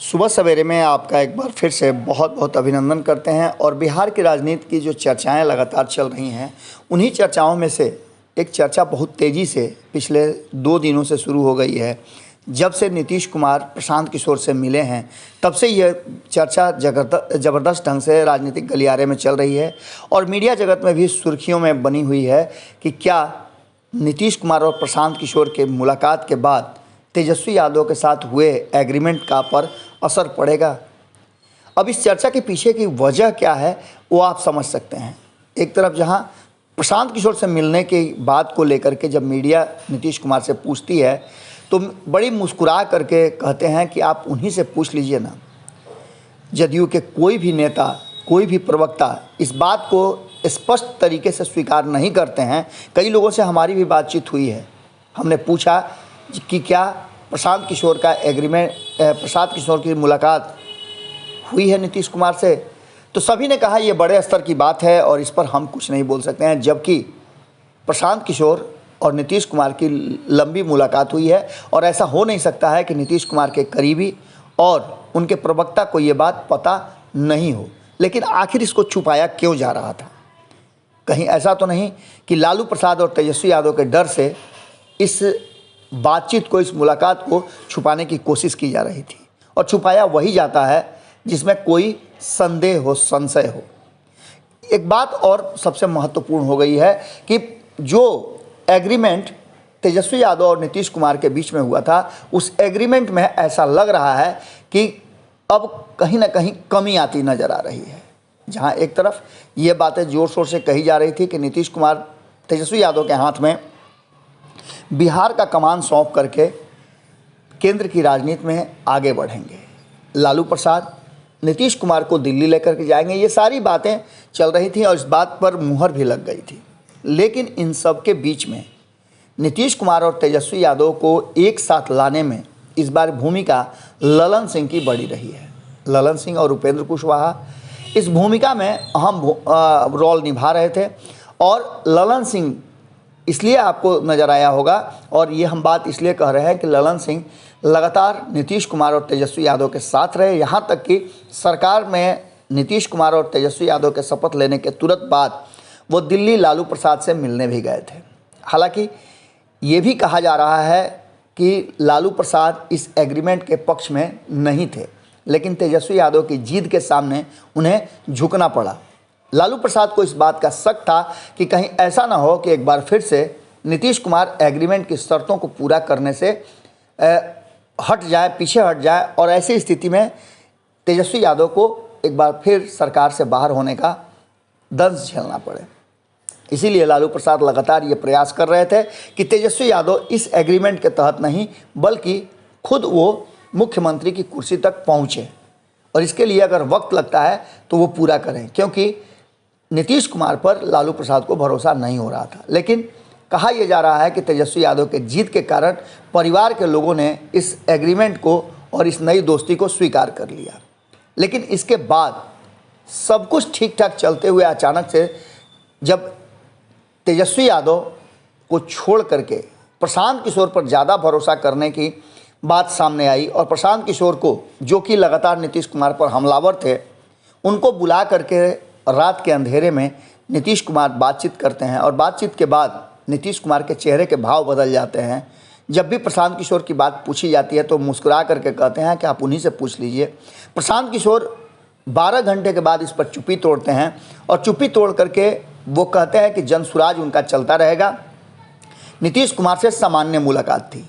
सुबह सवेरे में आपका एक बार फिर से बहुत बहुत अभिनंदन करते हैं। और बिहार की राजनीति की जो चर्चाएं लगातार चल रही हैं, उन्हीं चर्चाओं में से एक चर्चा बहुत तेज़ी से पिछले 2 दिनों से शुरू हो गई है। जब से नीतीश कुमार प्रशांत किशोर से मिले हैं, तब से यह चर्चा ज़बरदस्त ढंग से राजनीतिक गलियारे में चल रही है और मीडिया जगत में भी सुर्खियों में बनी हुई है कि क्या नीतीश कुमार और प्रशांत किशोर के मुलाकात के बाद तेजस्वी यादव के साथ हुए एग्रीमेंट का पर असर पड़ेगा। अब इस चर्चा के पीछे की वजह क्या है वो आप समझ सकते हैं। एक तरफ जहां प्रशांत किशोर से मिलने की बात को लेकर के जब मीडिया नीतीश कुमार से पूछती है तो बड़ी मुस्कुरा करके कहते हैं कि आप उन्हीं से पूछ लीजिए ना। जदयू के कोई भी नेता, कोई भी प्रवक्ता इस बात को स्पष्ट तरीके से स्वीकार नहीं करते हैं। कई लोगों से हमारी भी बातचीत हुई है, हमने पूछा कि क्या प्रशांत किशोर की मुलाकात हुई है नीतीश कुमार से, तो सभी ने कहा ये बड़े स्तर की बात है और इस पर हम कुछ नहीं बोल सकते हैं। जबकि प्रशांत किशोर और नीतीश कुमार की लंबी मुलाकात हुई है और ऐसा हो नहीं सकता है कि नीतीश कुमार के करीबी और उनके प्रवक्ता को ये बात पता नहीं हो। लेकिन आखिर इसको छुपाया क्यों जा रहा था? कहीं ऐसा तो नहीं कि लालू प्रसाद और तेजस्वी यादव के डर से इस बातचीत को, इस मुलाकात को छुपाने की कोशिश की जा रही थी? और छुपाया वही जाता है जिसमें कोई संदेह हो, संशय हो। एक बात और सबसे महत्वपूर्ण हो गई है कि जो एग्रीमेंट तेजस्वी यादव और नीतीश कुमार के बीच में हुआ था, उस एग्रीमेंट में ऐसा लग रहा है कि अब कहीं ना कहीं कमी आती नज़र आ रही है। जहां एक तरफ ये बातें ज़ोर शोर से कही जा रही थी कि नीतीश कुमार तेजस्वी यादव के हाथ में बिहार का कमान सौंप करके केंद्र की राजनीति में आगे बढ़ेंगे, लालू प्रसाद नीतीश कुमार को दिल्ली लेकर के जाएंगे, ये सारी बातें चल रही थी और इस बात पर मुहर भी लग गई थी। लेकिन इन सब के बीच में नीतीश कुमार और तेजस्वी यादव को एक साथ लाने में इस बार भूमिका ललन सिंह की बड़ी रही है। ललन सिंह और उपेंद्र कुशवाहा इस भूमिका में अहम रोल निभा रहे थे और ललन सिंह इसलिए आपको नज़र आया होगा। और ये हम बात इसलिए कह रहे हैं कि ललन सिंह लगातार नीतीश कुमार और तेजस्वी यादव के साथ रहे, यहाँ तक कि सरकार में नीतीश कुमार और तेजस्वी यादव के शपथ लेने के तुरंत बाद वो दिल्ली लालू प्रसाद से मिलने भी गए थे। हालांकि ये भी कहा जा रहा है कि लालू प्रसाद इस एग्रीमेंट के पक्ष में नहीं थे, लेकिन तेजस्वी यादव की जिद के सामने उन्हें झुकना पड़ा। लालू प्रसाद को इस बात का शक था कि कहीं ऐसा ना हो कि एक बार फिर से नीतीश कुमार एग्रीमेंट की शर्तों को पूरा करने से हट जाए, पीछे हट जाए और ऐसी स्थिति में तेजस्वी यादव को एक बार फिर सरकार से बाहर होने का दंश झेलना पड़े। इसीलिए लालू प्रसाद लगातार ये प्रयास कर रहे थे कि तेजस्वी यादव इस एग्रीमेंट के तहत नहीं बल्कि खुद वो मुख्यमंत्री की कुर्सी तक पहुँचे और इसके लिए अगर वक्त लगता है तो वो पूरा करें, क्योंकि नीतीश कुमार पर लालू प्रसाद को भरोसा नहीं हो रहा था। लेकिन कहा यह जा रहा है कि तेजस्वी यादव के जीत के कारण परिवार के लोगों ने इस एग्रीमेंट को और इस नई दोस्ती को स्वीकार कर लिया। लेकिन इसके बाद सब कुछ ठीक ठाक चलते हुए अचानक से जब तेजस्वी यादव को छोड़ करके प्रशांत किशोर पर ज़्यादा भरोसा करने की बात सामने आई और प्रशांत किशोर को, जो कि लगातार नीतीश कुमार पर हमलावर थे, उनको बुला करके रात के अंधेरे में नीतीश कुमार बातचीत करते हैं और बातचीत के बाद नीतीश कुमार के चेहरे के भाव बदल जाते हैं। जब भी प्रशांत किशोर की बात पूछी जाती है तो मुस्कुरा करके कहते हैं कि आप उन्हीं से पूछ लीजिए। प्रशांत किशोर 12 घंटे के बाद इस पर चुप्पी तोड़ते हैं और चुप्पी तोड़ करके वो कहते हैं कि जनसुराज उनका चलता रहेगा। नीतीश कुमार से सामान्य मुलाकात थी,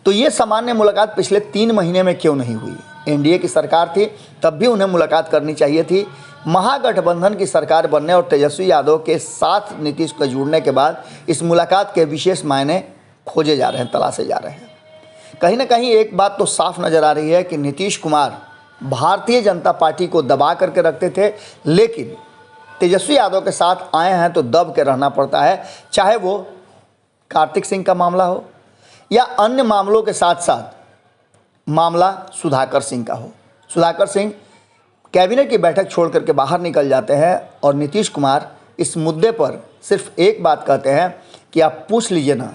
तो ये सामान्य मुलाकात पिछले 3 महीने में क्यों नहीं हुई? एनडीए की सरकार थी, तब भी उन्हें मुलाकात करनी चाहिए थी। महागठबंधन की सरकार बनने और तेजस्वी यादव के साथ नीतीश को जुड़ने के बाद इस मुलाकात के विशेष मायने खोजे जा रहे हैं, तलाशे जा रहे हैं। कहीं ना कहीं एक बात तो साफ नज़र आ रही है कि नीतीश कुमार भारतीय जनता पार्टी को दबा करके रखते थे, लेकिन तेजस्वी यादव के साथ आए हैं तो दब के रहना पड़ता है, चाहे वो कार्तिक सिंह का मामला हो या अन्य मामलों के साथ साथ मामला सुधाकर सिंह का हो। सुधाकर सिंह कैबिनेट की बैठक छोड़ करके बाहर निकल जाते हैं और नीतीश कुमार इस मुद्दे पर सिर्फ एक बात कहते हैं कि आप पूछ लीजिए ना,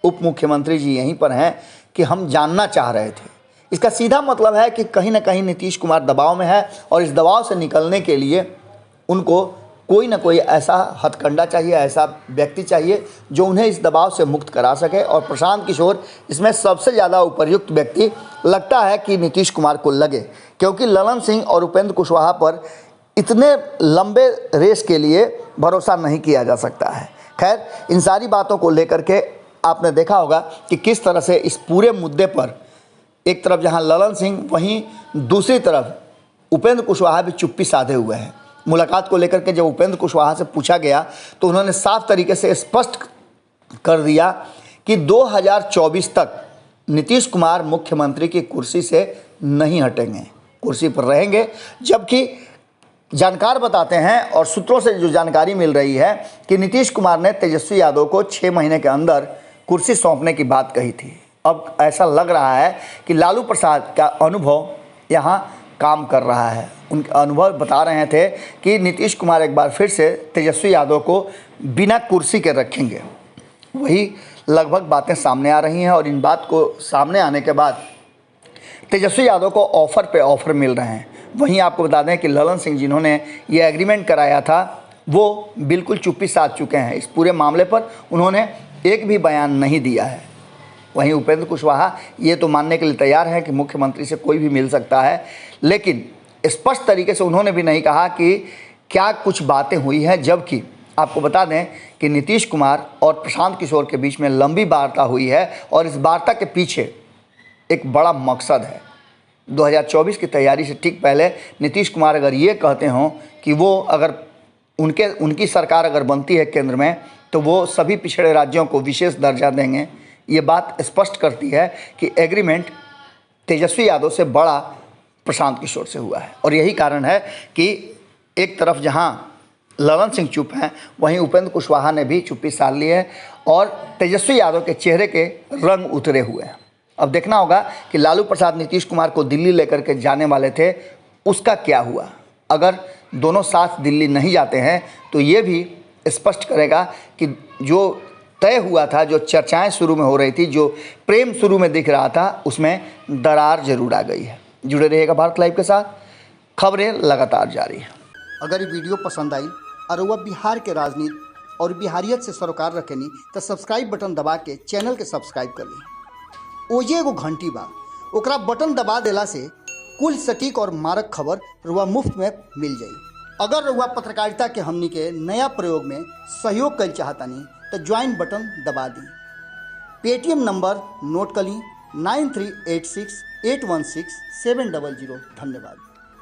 उप मुख्यमंत्री जी यहीं पर हैं, कि हम जानना चाह रहे थे इसका सीधा मतलब है कि कहीं ना कहीं नीतीश कुमार दबाव में है और इस दबाव से निकलने के लिए उनको कोई ना कोई ऐसा हथकंडा चाहिए, ऐसा व्यक्ति चाहिए जो उन्हें इस दबाव से मुक्त करा सके। और प्रशांत किशोर इसमें सबसे ज़्यादा उपयुक्त व्यक्ति लगता है कि नीतीश कुमार को लगे, क्योंकि ललन सिंह और उपेंद्र कुशवाहा पर इतने लंबे रेस के लिए भरोसा नहीं किया जा सकता है। खैर, इन सारी बातों को लेकर के आपने देखा होगा कि किस तरह से इस पूरे मुद्दे पर एक तरफ जहां ललन सिंह, वहीं दूसरी तरफ उपेंद्र कुशवाहा भी चुप्पी साधे हुए हैं। मुलाकात को लेकर के जब उपेंद्र कुशवाहा से पूछा गया तो उन्होंने साफ तरीके से स्पष्ट कर दिया कि 2024 तक नीतीश कुमार मुख्यमंत्री की कुर्सी से नहीं हटेंगे, कुर्सी पर रहेंगे। जबकि जानकार बताते हैं और सूत्रों से जो जानकारी मिल रही है कि नीतीश कुमार ने तेजस्वी यादव को 6 महीने के अंदर कुर्सी सौंपने की बात कही थी। अब ऐसा लग रहा है कि लालू प्रसाद का अनुभव यहाँ काम कर रहा है। उनके अनुभव बता रहे थे कि नीतीश कुमार एक बार फिर से तेजस्वी यादव को बिना कुर्सी के रखेंगे। वही लगभग बातें सामने आ रही हैं और इन बात को सामने आने के बाद तेजस्वी यादव को ऑफ़र पे ऑफ़र मिल रहे हैं। वहीं आपको बता दें कि ललन सिंह जिन्होंने ये एग्रीमेंट कराया था वो बिल्कुल चुप्पी साध चुके हैं। इस पूरे मामले पर उन्होंने एक भी बयान नहीं दिया है। वहीं उपेंद्र कुशवाहा ये तो मानने के लिए तैयार हैं कि मुख्यमंत्री से कोई भी मिल सकता है, लेकिन स्पष्ट तरीके से उन्होंने भी नहीं कहा कि क्या कुछ बातें हुई हैं। जबकि आपको बता दें कि नीतीश कुमार और प्रशांत किशोर के बीच में लंबी वार्ता हुई है और इस वार्ता के पीछे एक बड़ा मकसद है। 2024 की तैयारी से ठीक पहले नीतीश कुमार अगर ये कहते हों कि वो अगर उनकी सरकार अगर बनती है केंद्र में तो वो सभी पिछड़े राज्यों को विशेष दर्जा देंगे, ये बात स्पष्ट करती है कि एग्रीमेंट तेजस्वी यादव से बड़ा प्रशांत किशोर से हुआ है। और यही कारण है कि एक तरफ जहां ललन सिंह चुप हैं, वहीं उपेंद्र कुशवाहा ने भी चुप्पी साध ली है और तेजस्वी यादव के चेहरे के रंग उतरे हुए हैं। अब देखना होगा कि लालू प्रसाद नीतीश कुमार को दिल्ली लेकर के जाने वाले थे, उसका क्या हुआ। अगर दोनों साथ दिल्ली नहीं जाते हैं तो ये भी स्पष्ट करेगा कि जो तय हुआ था, जो चर्चाएं शुरू में हो रही थी, जो प्रेम शुरू में दिख रहा था, उसमें दरार जरूर आ गई है। जुड़े रहिएगा भारत लाइव के साथ, खबरें लगातार जारी हैं। अगर ये वीडियो पसंद आई और वह बिहार के राजनीति और बिहारियत से सरोकार रखेनी तो सब्सक्राइब बटन दबा के चैनल के सब्सक्राइब कर ली। ओजे एगो घंटी बा, ओकरा बटन दबा देला से कुल सटीक और मारक खबर रुआ मुफ्त में मिल जाई। अगर रुआ पत्रकारिता के हमनी के नया प्रयोग में सहयोग कर चाहतानी तो ज्वाइन बटन दबा दी। पेटीएम नंबर नोट कर ली 9386816700। धन्यवाद।